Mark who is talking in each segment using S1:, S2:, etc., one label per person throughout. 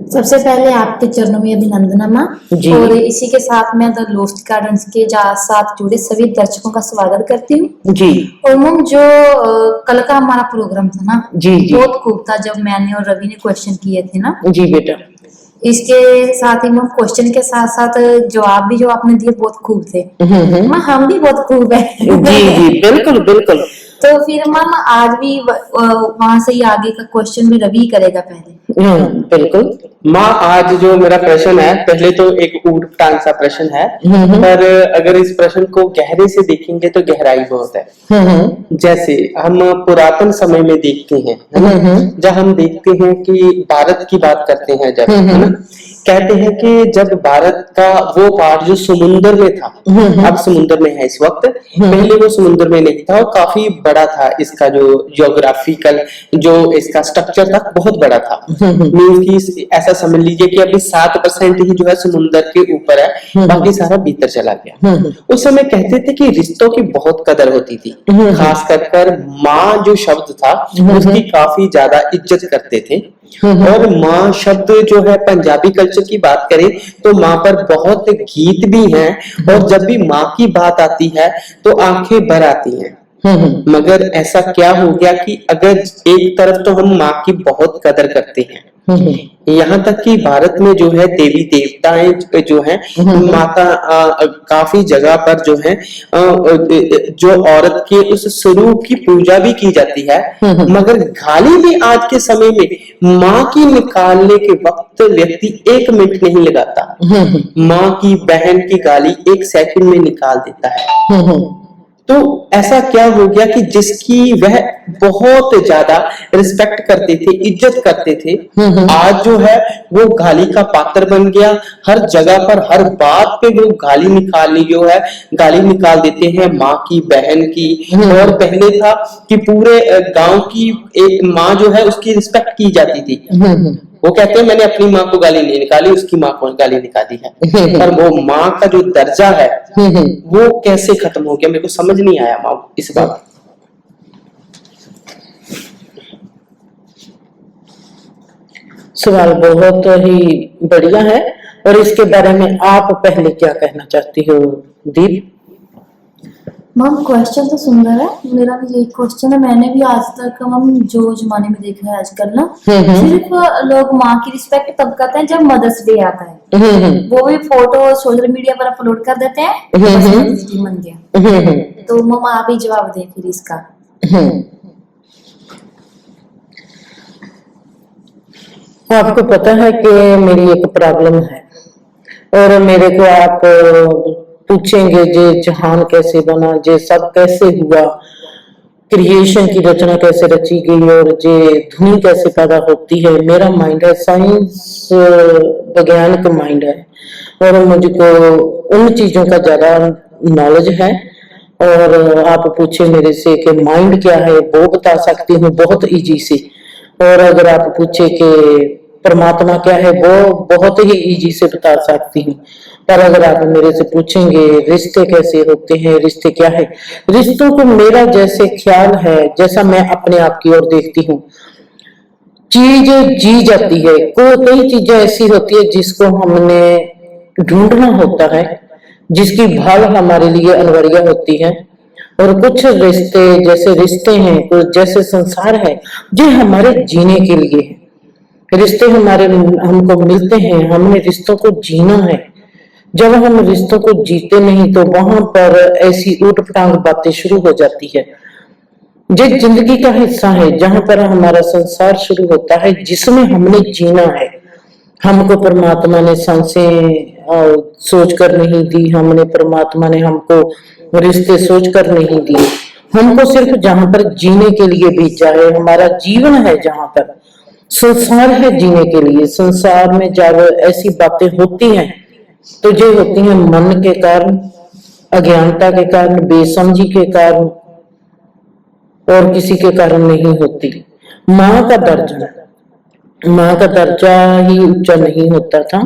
S1: सबसे पहले आपके चरणों में अभिनंदन माँ।
S2: जी।
S1: और इसी के साथ मैं द लोस्ट गार्डन्स के साथ जुड़े सभी दर्शकों का स्वागत करती हूँ।
S2: जी।
S1: और मैम जो कल का हमारा प्रोग्राम था ना,
S2: जी जी
S1: बहुत खूब था। जब मैंने और रवि ने क्वेश्चन किए थे ना,
S2: जी बेटा,
S1: इसके साथ ही मैम क्वेश्चन के साथ साथ जवाब भी जो आपने दिए बहुत खूब थे। मैम हम भी बहुत खूब है।
S2: जी जी बिल्कुल बिल्कुल।
S1: तो फिर मैम आज भी वहां से ही आगे का क्वेश्चन भी रवि करेगा पहले।
S2: बिल्कुल माँ, आज जो मेरा प्रश्न है पहले तो एक ऊट टांग सा प्रश्न है, पर अगर इस प्रश्न को गहरे से देखेंगे तो गहराई बहुत है। जैसे हम पुरातन समय में देखते हैं, है ना, जब हम देखते हैं कि भारत की बात करते हैं, जब है ना, कहते हैं कि जब भारत का वो पार्ट जो समुद्र में था, अब समुद्र में है इस वक्त, पहले वो समुद्र में नहीं था और काफी बड़ा था। इसका जो जियोग्राफिकल जो इसका स्ट्रक्चर था बहुत बड़ा था। मीन्स की ऐसा समझ लीजिए कि अभी 7% ही जो है समुद्र के ऊपर है, बाकी सारा भीतर चला गया। उस समय कहते थे कि रिश्तों की बहुत कदर होती थी, खास कर माँ जो शब्द था उसकी काफी ज्यादा इज्जत करते थे। और माँ शब्द जो है पंजाबी कल्चर की बात करें तो माँ पर बहुत गीत भी हैं, और जब भी माँ की बात आती है तो आंखें भर आती हैं। मगर ऐसा क्या हो गया कि अगर एक तरफ तो हम माँ की बहुत कदर करते हैं, यहाँ तक कि भारत में जो है देवी देवताएं जो है माता काफी जगह पर जो है जो औरत के उस स्वरूप की पूजा भी की जाती है, मगर गाली भी आज के समय में माँ की निकालने के वक्त व्यक्ति 1 मिनट नहीं लगाता, माँ की बहन की गाली 1 सेकंड में निकाल देता है। तो ऐसा क्या हो गया कि जिसकी वह बहुत ज्यादा रिस्पेक्ट करते थे, इज्जत करते थे, आज जो है वो गाली का पात्र बन गया। हर जगह पर हर बात पे वो गाली निकालनी जो है गाली निकाल देते हैं माँ की, बहन की। और पहले था कि पूरे गांव की एक माँ जो है उसकी रिस्पेक्ट की जाती थी। वो कहते हैं मैंने अपनी माँ को गाली नहीं निकाली, उसकी माँ को गाली निकाली है। पर वो माँ का जो दर्जा है वो कैसे खत्म हो गया, मेरे को समझ नहीं आया माँ इस बात।
S3: सवाल बहुत ही बढ़िया है, और इसके बारे में आप पहले क्या कहना चाहती हो दीप?
S1: मैम क्वेश्चन तो सुंदर है, मेरा भी यही क्वेश्चन है। मैंने भी आज तक मैम जो जमाने में देखा है आजकल ना, सिर्फ लोग माँ की रिस्पेक्ट तब करते हैं जब मदर्स डे आता है। वो भी फोटो सोशल मीडिया पर अपलोड कर देते हैं, बस मदर्स डे बन गया। तो मैम आप ही जवाब दें फिर इसका।
S3: आपको पता है कि मेरी एक प्रॉब्लम है, और मेरे को आप पूछेंगे जे जहान कैसे बना, जे सब कैसे हुआ, क्रिएशन की रचना कैसे रची गई, और जे ध्वनि कैसे पैदा होती है। मेरा माइंड है साइंस विज्ञान का माइंड है, और मुझको उन चीजों का ज्यादा नॉलेज है। और आप पूछे मेरे से कि माइंड क्या है, वो बता सकती हूँ बहुत इजी से। और अगर आप पूछे कि परमात्मा क्या है, वो बहुत ही इजी से बता सकती हूँ। पर अगर आप मेरे से पूछेंगे रिश्ते कैसे होते हैं, रिश्ते क्या है, रिश्तों को मेरा जैसे ख्याल है, जैसा मैं अपने आप की ओर देखती हूँ, चीज जी जाती है। कई चीजें ऐसी होती है जिसको हमने ढूंढना होता है, जिसकी भाल हमारे लिए अनिवार्य होती है। और कुछ रिश्ते जैसे रिश्ते हैं, कुछ जैसे संसार है, जो हमारे जीने के लिए है। रिश्ते हमारे हमको मिलते हैं, हमने रिश्तों को जीना है। जब हम रिश्तों को जीते नहीं तो वहां पर ऐसी ऊट-पटांग बातें शुरू हो जाती है। ये जिंदगी का हिस्सा है, जहां पर हमारा संसार शुरू होता है, जिसमें हमने जीना है। हमको परमात्मा ने सांसें सोच कर नहीं दी, हमने परमात्मा ने हमको रिश्ते सोच कर नहीं दिए। हमको सिर्फ जहां पर जीने के लिए भेजा है, हमारा जीवन है, जहां पर संसार है जीने के लिए। संसार में जब ऐसी बातें होती हैं तो ये होती हैं मन के कारण, अज्ञानता के कारण, बेसमझी के कारण, और किसी के कारण नहीं होती। माँ का दर्जा ही ऊंचा नहीं होता था,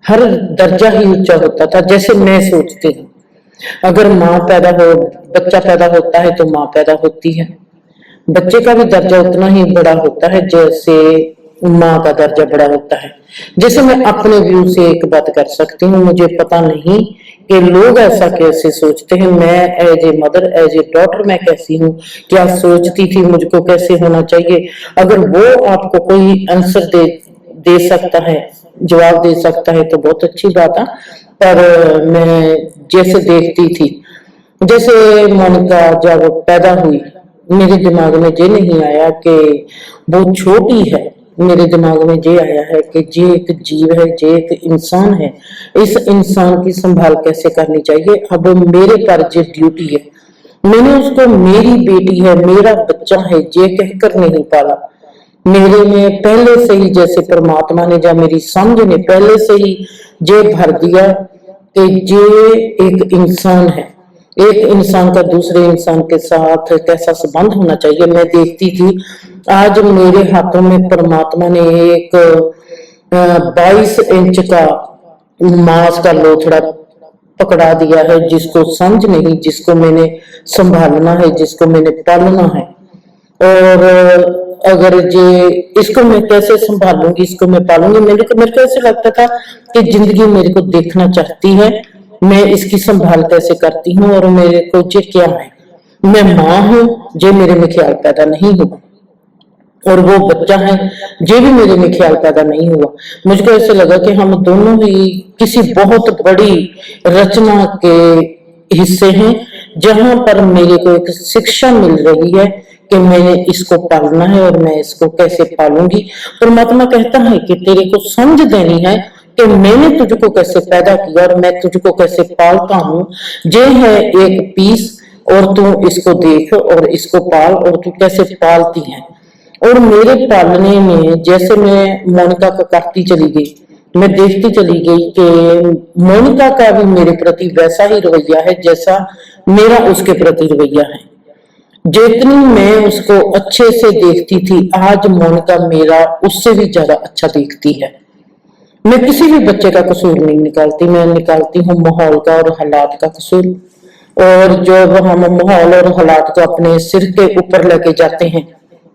S3: हर दर्जा ही ऊंचा होता था। जैसे मैं सोचती हूँ, अगर बच्चा पैदा होता है तो माँ पैदा होती है, बच्चे का भी दर्जा उतना ही बड़ा होता है जैसे माँ का दर्जा बड़ा होता है। जैसे मैं अपने व्यू से एक बात कर सकती हूँ, मुझे पता नहीं कि लोग ऐसा कैसे सोचते हैं। मैं as a mother, as a daughter मैं कैसी हूँ, क्या सोचती थी, मुझको कैसे होना चाहिए। अगर वो आपको कोई आंसर दे सकता है, जवाब दे सकता है तो बहुत अच्छी बात है। पर मैं जैसे देखती थी, जैसे मोनिका जब पैदा हुई, मेरे दिमाग में ये नहीं आया कि वो छोटी है, मेरे दिमाग में ये आया है कि ये एक जीव है, ये एक इंसान है, इस इंसान की संभाल कैसे करनी चाहिए। अब मेरे पर ये ड्यूटी है, मैंने उसको मेरी बेटी है, मेरा बच्चा है ये कहकर नहीं पाला। मेरे में पहले से ही, जैसे परमात्मा ने या मेरी समझ ने पहले से ही ये भर दिया कि ये एक इंसान है, एक इंसान का दूसरे इंसान के साथ कैसा संबंध होना चाहिए। मैं देखती थी आज मेरे हाथों में परमात्मा ने एक 22 इंच का मांस का लोथड़ा पकड़ा दिया है, जिसको समझ नहीं, जिसको मैंने संभालना है, जिसको मैंने पालना है। और अगर ये इसको मैं कैसे संभालूंगी, इसको मैं पालूंगी। मेरे को ऐसे लगता था कि जिंदगी मेरे को देखना चाहती है, मैं इसकी संभाल कैसे करती हूँ और मेरे को ये क्या है। मैं माँ हूँ, ये मेरे में ख्याल पैदा नहीं हुआ, और वो बच्चा है ये भी मेरे में ख्याल पैदा नहीं हुआ। मुझको ऐसे लगा कि हम दोनों ही किसी बहुत बड़ी रचना के हिस्से हैं, जहां पर मेरे को एक शिक्षा मिल रही है कि मैंने इसको पालना है और मैं इसको कैसे पालूंगी। परमात्मा कहता है कि तेरे को समझ देनी है कि मैंने तुझको कैसे पैदा किया और मैं तुझको कैसे पालता हूँ। ये है एक पीस, और तू इसको देख और इसको पाल, और तू कैसे पालती है। और मेरे पालने में जैसे मैं मोनिका को करती चली गई, मैं देखती चली गई कि मोनिका का भी मेरे प्रति वैसा ही रवैया है जैसा मेरा उसके प्रति रवैया है। जितनी मैं उसको अच्छे से देखती थी, आज मोनिका मेरा उससे भी ज्यादा अच्छा देखती है। मैं किसी भी बच्चे का कसूर नहीं निकालती, मैं निकालती हूँ माहौल का और हालात का कसूर। और जब हम माहौल और हालात को अपने सिर के ऊपर लेके जाते हैं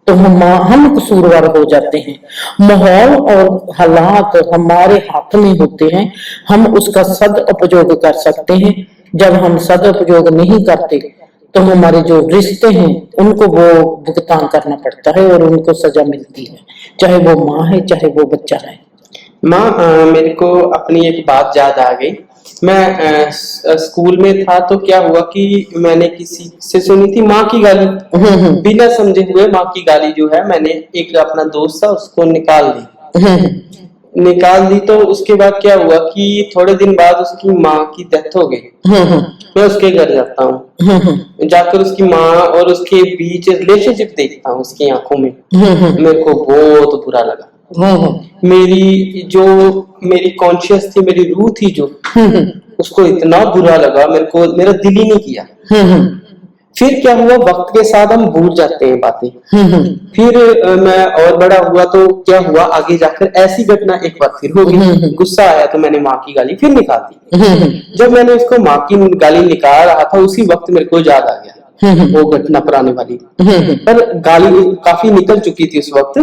S3: तो हम कसूरवार हो जाते हैं। माहौल और हालात हमारे हाथ में होते हैं, हम उसका सदुपयोग कर सकते हैं। जब हम सदुपयोग नहीं करते तो हमारे जो रिश्ते हैं उनको वो भुगतान करना पड़ता है और उनको सजा मिलती है, चाहे वो माँ है चाहे वो बच्चा है।
S2: माँ, मेरे को अपनी एक बात याद आ गई। मैं स्कूल में था तो क्या हुआ कि मैंने किसी से सुनी थी माँ की गाली। बिना समझे हुए माँ की गाली जो है, मैंने एक अपना दोस्त था उसको निकाल दी। तो उसके बाद क्या हुआ कि थोड़े दिन बाद उसकी माँ की डेथ हो गई। मैं उसके घर जाता हूँ, जाकर उसकी माँ और उसके बीच रिलेशनशिप देखता हूँ उसकी आंखों में। मेरे को बहुत बुरा लगा। मेरी कॉन्शियस थी, मेरी रूह थी जो, उसको इतना बुरा लगा, मेरा दिल ही नहीं किया। फिर क्या हुआ, वक्त के साथ हम भूल जाते हैं बातें। फिर मैं और बड़ा हुआ तो क्या हुआ, आगे जाकर ऐसी घटना एक बार फिर हो गई। गुस्सा आया तो मैंने माँ की गाली फिर निकाल दी। जब मैंने उसको माँ की गाली निकाल रहा था, उसी वक्त मेरे को याद आ गया वो घटना पुराने वाली। पर गाली काफी निकल चुकी थी उस वक्त।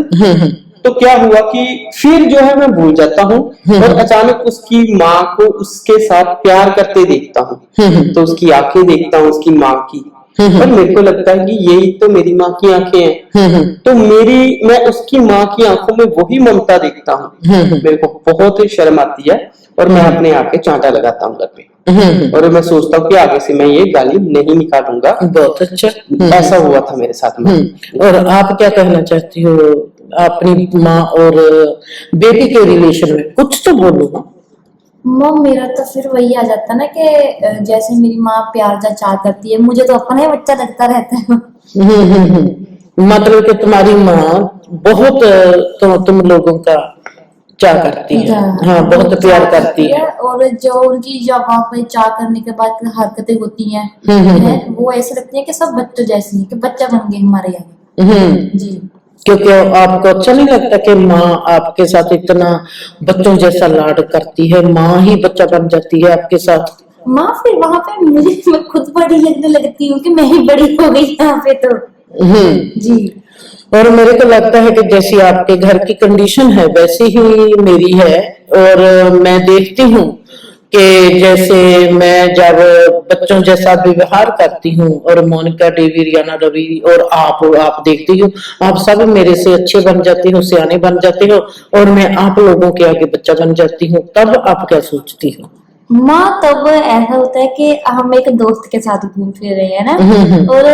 S2: तो क्या हुआ कि फिर जो है मैं भूल जाता हूँ और अचानक उसकी माँ को उसके साथ प्यार करते देखता हूँ। तो उसकी आंखें देखता हूँ उसकी माँ की, और मेरे को लगता है कि यही तो मेरी माँ की आंखें हैं। तो मैं उसकी माँ की आंखों में वही ममता देखता हूँ। मेरे को बहुत शर्म आती है और मैं अपने आंखें चांटा लगाता हूँ घर पे, और मैं सोचता हूँ कि आगे से मैं ये गाली नहीं निकालूंगा।
S3: बहुत अच्छा,
S2: ऐसा हुआ था मेरे साथ में।
S3: और आप क्या कहना चाहती हो अपनी माँ और बेटी के रिलेशन में? कुछ तो बोलो ना।
S1: मम, मेरा तो फिर वही आ जाता ना कि जैसे मेरी माँ प्यार का चाह करती है, मुझे तो अपना ही बच्चा लगता रहता है।
S3: मतलब कि तुम्हारी माँ बहुत तो तुम लोगों का चाह करती है। हाँ, बहुत प्यार करती है।
S1: और जो उनकी जब वहाँ पे चाह करने के बाद हरकतें होती हैं, वो ऐसे लगती है कि सब बच्चों जैसी है, कि बच्चा बन गए हमारे यहाँ। जी,
S3: क्योंकि आपको अच्छा नहीं लगता कि माँ आपके साथ इतना बच्चों जैसा लाड करती है, माँ ही बच्चा बन जाती है आपके साथ।
S1: माँ फिर वहाँ पे मैं खुद बड़ी लगने लगती हूँ कि मैं ही बड़ी हो गई यहाँ पे तो। जी,
S3: और मेरे को लगता है कि जैसी आपके घर की कंडीशन है वैसी ही मेरी है। और मैं देखती हूँ कि जैसे मैं जब बच्चों जैसा व्यवहार करती हूँ, और मोनिका देवी, रियाना रवि और आप देखती हो, आप सब मेरे से अच्छे बन जाते हो, सियाने बन जाते हो, और मैं आप लोगों के आगे बच्चा बन जाती हूँ। तब आप क्या सोचती हो?
S1: माँ, तब ऐसा होता है कि हम एक दोस्त के साथ घूम फिर रहे हैं ना, और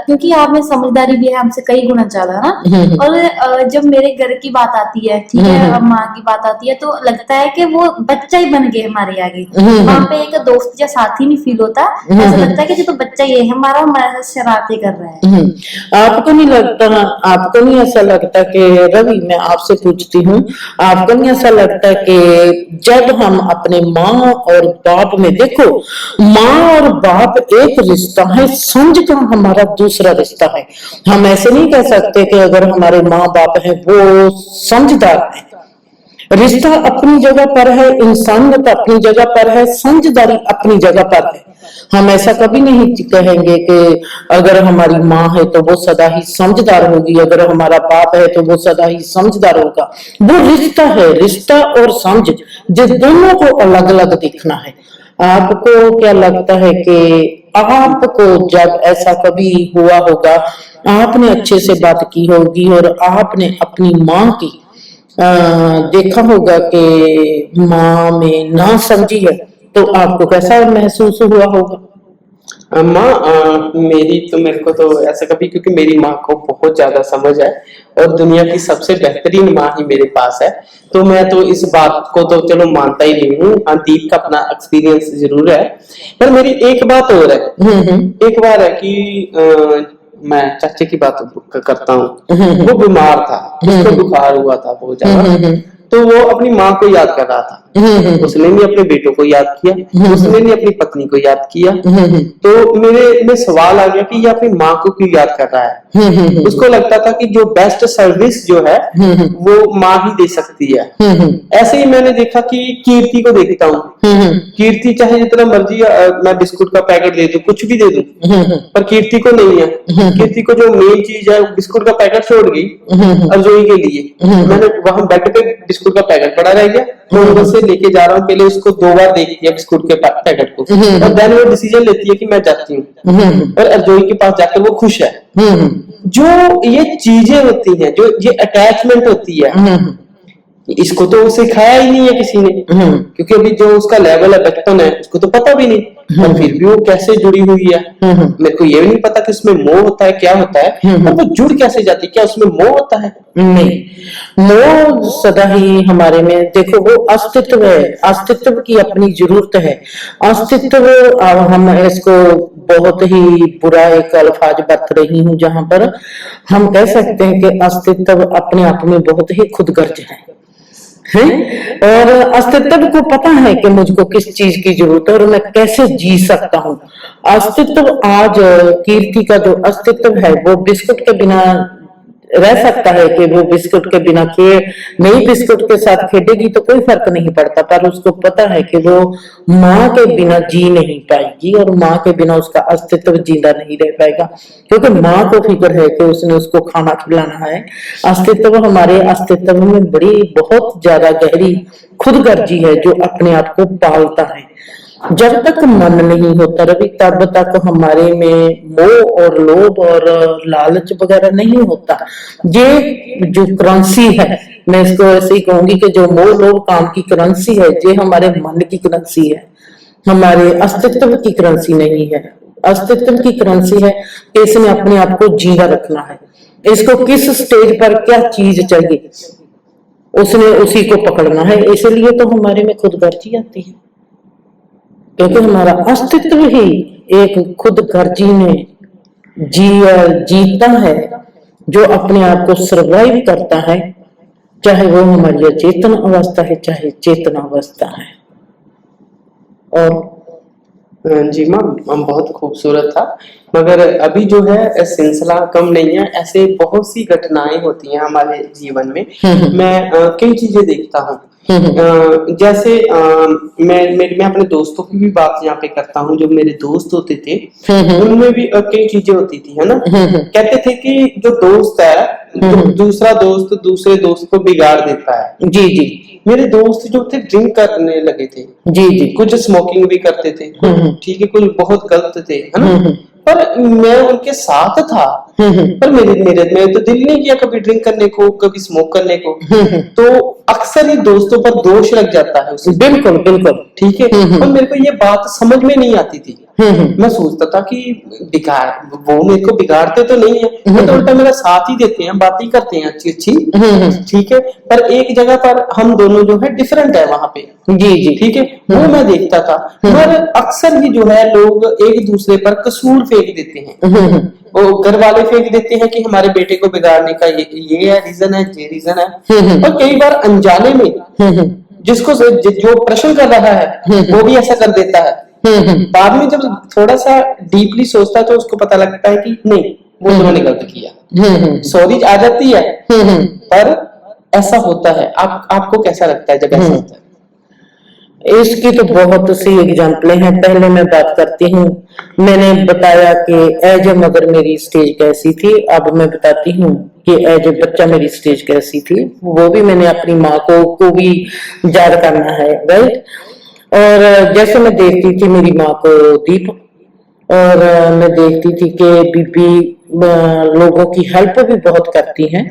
S1: क्योंकि आप में समझदारी भी है हमसे कई गुना ज्यादा ना। और जब मेरे घर की बात आती है, ठीक है, अब माँ की बात आती है, तो लगता है कि वो बच्चा ही बन गए हमारे आगे। वहां पे एक दोस्त या साथी नहीं फील होता, ऐसा लगता है कि जो तो बच्चा ही है हमारा, हमारे साथ शरारतें कर रहा है।
S3: आपको नहीं लगता, आपको नहीं ऐसा लगता कि रवि, मैं आपसे पूछती हूँ, आपको नहीं ऐसा लगता कि जब हम अपने माँ और बाप में, देखो माँ और बाप एक रिश्ता है, समझ का हमारा दूसरा रिश्ता है। हम ऐसे नहीं कह सकते कि अगर हमारे माँ बाप हैं वो समझदार है। रिश्ता अपनी जगह पर है, इंसानियत अपनी जगह पर है, समझदारी अपनी जगह पर है। हम ऐसा कभी नहीं कहेंगे कि अगर हमारी माँ है तो वो सदा ही समझदार होगी, अगर हमारा बाप है तो वो सदा ही समझदार होगा। वो रिश्ता है, रिश्ता और समझ, जिस दोनों को अलग अलग देखना है। आपको क्या लगता है कि आपको जब ऐसा कभी हुआ होगा, आपने अच्छे से बात की होगी और आपने अपनी माँ की देखा होगा कि माँ में ना समझी है, तो आपको कैसा महसूस हुआ होगा?
S2: मेरी तो, मेरे को तो ऐसा कभी, क्योंकि मेरी माँ को बहुत ज्यादा समझ है और दुनिया की सबसे बेहतरीन माँ ही मेरे पास है, तो मैं तो इस बात को तो चलो मानता ही नहीं हूँ। दीप का अपना एक्सपीरियंस जरूर है, पर मेरी एक बात और है। एक बार है कि मैं चाचे की बात करता हूँ। वो बीमार था, उसको बुखार हुआ था बहुत ज्यादा, तो वो अपनी माँ को याद कर रहा था। उसने नहीं अपने बेटों को याद किया, उसने नहीं अपनी पत्नी को याद किया। तो मेरे में सवाल आ गया कि ये अपनी माँ को क्यों याद कर रहा है। उसको लगता था कि जो बेस्ट सर्विस जो है वो माँ ही दे सकती है। ऐसे ही मैंने देखा कि कीर्ति को देखता हूँ। कीर्ति चाहे जितना मर्जी मैं बिस्कुट का पैकेट दे दूं, कुछ भी दे दूं, पर कीर्ति को नहीं है। कीर्ति को जो मेन चीज है, बिस्कुट का पैकेट छोड़ गई अर्जुई के लिए। मैंने वहां बेड पे बिस्कुट का पैकेट पड़ा रह गया, तो उधर से लेके जा रहा हूँ, पहले उसको 2 बार देख लिया बिस्कुट के पैकेट को, और देन वो डिसीजन लेती है कि मैं जाती हूँ, और अर्जुई के पास जाकर वो खुश है। जो ये चीजें होती हैं, जो ये अटैचमेंट होती है, इसको तो सिखाया ही नहीं है किसी ने, क्योंकि अभी जो उसका लेवल है, बचपन है, उसको तो पता भी नहीं, और फिर भी वो कैसे जुड़ी हुई है। मेरे को ये भी नहीं पता कि उसमें मोह होता है, क्या होता है, पर वो जुड़ कैसे जाती है, क्या उसमें मोह होता है?
S3: नहीं, मोह सदा ही हमारे में, देखो वो अस्तित्व है, अस्तित्व की अपनी जरूरत है। अस्तित्व, हम इसको बहुत ही बुरा एक अल्फाज बरत रही हूँ, जहां पर हम कह सकते हैं कि अस्तित्व अपने आप में बहुत ही खुदगर्ज है। और अस्तित्व को पता है कि मुझको किस चीज की जरूरत है और मैं कैसे जी सकता हूँ। अस्तित्व, आज कीर्ति का जो अस्तित्व है वो बिस्कुट के बिना रह सकता है कि वो बिस्कुट के बिना नई बिस्कुट के साथ खेलेगी तो कोई फर्क नहीं पड़ता, पर उसको पता है कि वो माँ के बिना जी नहीं पाएगी और माँ के बिना उसका अस्तित्व जिंदा नहीं रह पाएगा, क्योंकि माँ को फिक्र है कि उसने उसको खाना खिलाना है। अस्तित्व, हमारे अस्तित्व में बड़ी बहुत ज्यादा गहरी खुदगर्जी है जो अपने आप को पालता है। जब तक मन नहीं होता रवि, तब तक हमारे में मोह और लोभ और लालच वगैरह नहीं होता। ये जो करेंसी है, मैं इसको ऐसे ही कहूंगी कि जो मोह लोभ काम की करेंसी है, ये हमारे मन की करेंसी है, हमारे अस्तित्व की करेंसी नहीं है। अस्तित्व की करेंसी है कि इसने अपने आप को जिंदा रखना है, इसको किस स्टेज पर क्या चीज चाहिए उसने उसी को पकड़ना है। इसलिए तो हमारे में खुदगर्जी आती है, क्योंकि हमारा अस्तित्व ही एक खुदगर्जी में जीता है, जो अपने आप को सर्वाइव करता है, चाहे वो हमारी अचेतन अवस्था है चाहे चेतन अवस्था है। और
S2: जी मैम, बहुत खूबसूरत था, मगर अभी जो है सिलसिला कम नहीं है, ऐसे बहुत सी घटनाएं होती हैं हमारे जीवन में। मैं कई चीजें देखता हूँ, जैसे मैं अपने दोस्तों की भी बात यहाँ पे करता हूँ। जो मेरे दोस्त होते थे उनमें भी कई चीजें होती थी, है ना। कहते थे कि जो दोस्त है दूसरा दोस्त दूसरे दोस्त को बिगाड़ देता है।
S3: जी जी
S2: मेरे दोस्त जो थे ड्रिंक करने लगे थे,
S3: जी जी
S2: कुछ स्मोकिंग भी करते थे, ठीक है, कुछ बहुत गलत थे, है ना, पर मैं उनके साथ था, पर मेरे मेरे में तो दिल नहीं किया कभी ड्रिंक करने को, कभी स्मोक करने को। तो अक्सर ही दोस्तों पर दोष लग जाता है उसे।
S3: बिल्कुल बिल्कुल
S2: ठीक है, और मेरे को ये बात समझ में नहीं आती थी। मैं सोचता था कि बिगाड़ वो मेरे को बिगाड़ते तो नहीं है, वो तो उल्टा मेरा साथ ही देते हैं, बातें करते हैं अच्छी अच्छी, ठीक है, पर एक जगह पर हम दोनों जो है डिफरेंट है वहां पे।
S3: जी जी
S2: ठीक है, वो मैं देखता था। पर अक्सर ही जो है लोग एक दूसरे पर कसूर फेंक देते हैं। वो घर वाले फेंक देते हैं कि हमारे बेटे को बिगाड़ने का ये है रीजन है, ये रीजन है। और कई बार अनजाने में जिसको जो प्रश्न कर रहा है वो भी ऐसा कर देता है। बाद में जब थोड़ा सा डीपली सोचता है तो उसको पता लगता है कि नहीं, वो उन्होंने गलत किया, सॉरी आ जाती है, पर ऐसा होता है। आपको कैसा लगता है जब ऐसा होता है?
S3: इसकी तो बहुत सी एग्जाम्पलें हैं। पहले मैं बात करती हूँ, मैंने बताया कि एज ए मदर मेरी स्टेज कैसी थी। अब मैं बताती हूँ कि एज ए बच्चा मेरी स्टेज कैसी थी। वो भी मैंने अपनी माँ को भी याद करना है, राइट। और जैसे मैं देखती थी मेरी माँ को दीप, और मैं देखती थी कि बीबी लोगों की हेल्प भी बहुत करती हैं,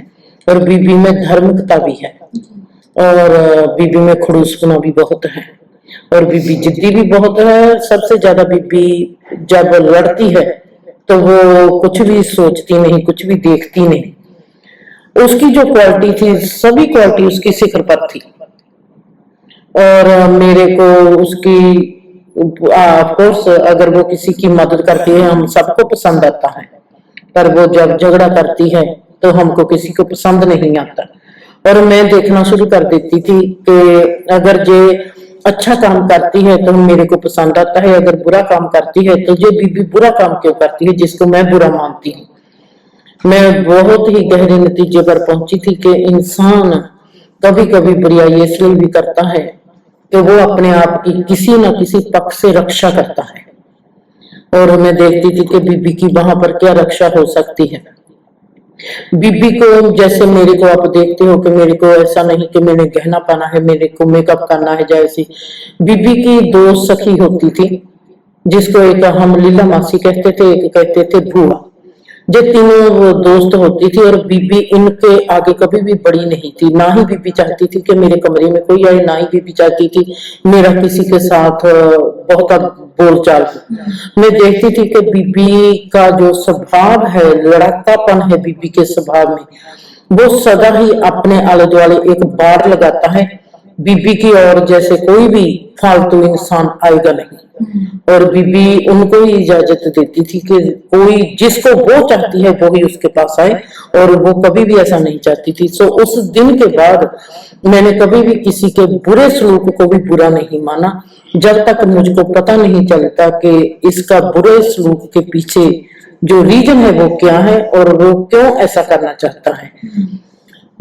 S3: और बीबी में धार्मिकता भी है, और बीबी में खड़ूसपना भी बहुत है, और बीबी जिद्दी भी बहुत है। सबसे ज्यादा बीबी जब लड़ती है तो वो कुछ भी सोचती नहीं, कुछ भी देखती नहीं। उसकी जो क्वालिटी थी, सभी क्वालिटी उसकी शिखर पर थी। और मेरे को उसकी ऑफ कोर्स अगर वो किसी की मदद करती है हम सबको पसंद आता है, पर वो जब झगड़ा करती है तो हमको किसी को पसंद नहीं आता। और मैं देखना शुरू कर देती थी कि अगर ये अच्छा काम करती है तो मेरे को पसंद आता है, अगर बुरा काम करती है तो ये बीबी बुरा काम क्यों करती है जिसको मैं बुरा मानती हूँ। मैं बहुत ही गहरे नतीजे पर पहुंची थी कि इंसान कभी कभी बुराई इसलिए भी करता है कि वो अपने आप की किसी न किसी पक्ष से रक्षा करता है। और मैं देखती थी कि बीबी की वहां पर क्या रक्षा हो सकती है। बीबी को, जैसे मेरे को आप देखते हो कि मेरे को ऐसा नहीं कि मैंने गहना पहना है, मेरे को मेकअप करना है, जैसी बीबी की दो सखी होती थी, जिसको एक हम लीला मासी कहते थे, एक कहते थे भूआ। जो तीनों दोस्त होती थी, और बीबी इनके आगे कभी भी बड़ी नहीं थी। ना ही बीबी चाहती थी कि मेरे कमरे में कोई आए, ना ही बीबी चाहती थी मेरा किसी के साथ बहुत बोलचाल हो। मैं देखती थी कि बीबी का जो स्वभाव है, लड़कापन है बीबी के स्वभाव में, वो सदा ही अपने आले दुआले एक बाड़ लगाता है बीबी की ओर, जैसे कोई भी फालतू इंसान आएगा नहीं। और बीबी उनको ही इजाजत देती थी कि कोई जिसको वो चाहती है वो ही उसके पास आए, और वो कभी भी ऐसा नहीं चाहती थी। सो उस दिन के बाद मैंने कभी भी किसी के बुरे सलूक को भी बुरा नहीं माना, जब तक मुझको पता नहीं चलता कि इसका बुरे सलूक के पीछे जो रीजन है वो क्या है और वो क्यों ऐसा करना चाहता है।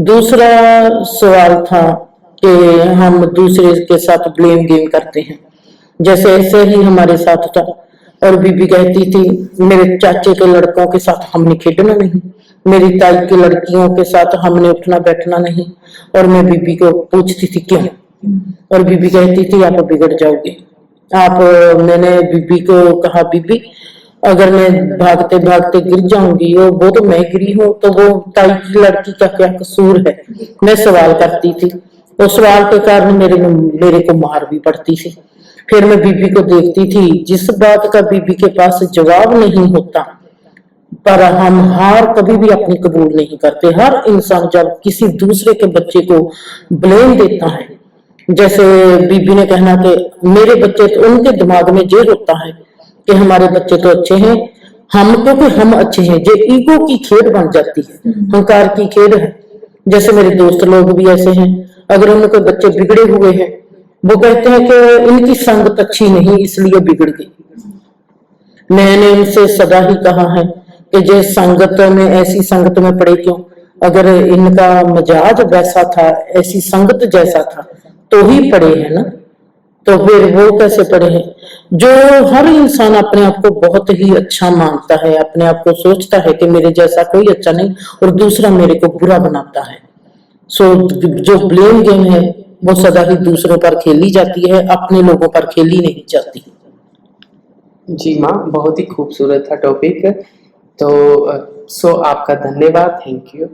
S3: दूसरा सवाल था कि हम दूसरे के साथ ब्लेम गेम करते हैं, जैसे ऐसे ही हमारे साथ था। और बीबी कहती थी मेरे चाचे के लड़कों के साथ हमने खेलना नहीं, मेरी ताई की लड़कियों के साथ हमने उठना बैठना नहीं। और मैं बीबी को पूछती थी क्यों, और बीबी कहती थी आप बिगड़ जाओगे आप। मैंने बीबी को कहा बीबी अगर मैं भागते भागते गिर जाऊंगी, और वो तो मैं गिरी हूँ, तो वो ताई की लड़की का क्या कसूर है। मैं सवाल करती थी, उस सवाल के कारण मेरे को मार भी पड़ती थी। फिर मैं बीबी को देखती थी, जिस बात का बीबी के पास जवाब नहीं होता, पर हम हार कभी भी अपनी कबूल नहीं करते। हर इंसान जब किसी दूसरे के बच्चे को ब्लेम देता है, जैसे बीबी ने कहना कि मेरे बच्चे, तो उनके दिमाग में ये होता है कि हमारे बच्चे तो अच्छे हैं, हम क्योंकि हम अच्छे हैं। ये ईगो की खेड बन जाती है, अहंकार की खेड है। जैसे मेरे दोस्त लोग भी ऐसे हैं, अगर उनके बच्चे बिगड़े हुए हैं, वो कहते हैं कि इनकी संगत अच्छी नहीं इसलिए बिगड़ गई। मैंने उनसे सदा ही कहा है कि जे संगत में, ऐसी संगत में पड़े क्यों। अगर इनका मजाज वैसा था, ऐसी संगत जैसा था, तो ही पड़े हैं ना, तो फिर वो कैसे पड़े हैं। जो हर इंसान अपने आप को बहुत ही अच्छा मानता है, अपने आप को सोचता है कि मेरे जैसा कोई अच्छा नहीं और दूसरा मेरे को बुरा बनाता है। सो जो ब्लेम गेम है वो सदा ही दूसरों पर खेली जाती है, अपने लोगों पर खेली नहीं जाती।
S2: जी माँ, बहुत ही खूबसूरत था टॉपिक। तो सो आपका धन्यवाद, थैंक यू।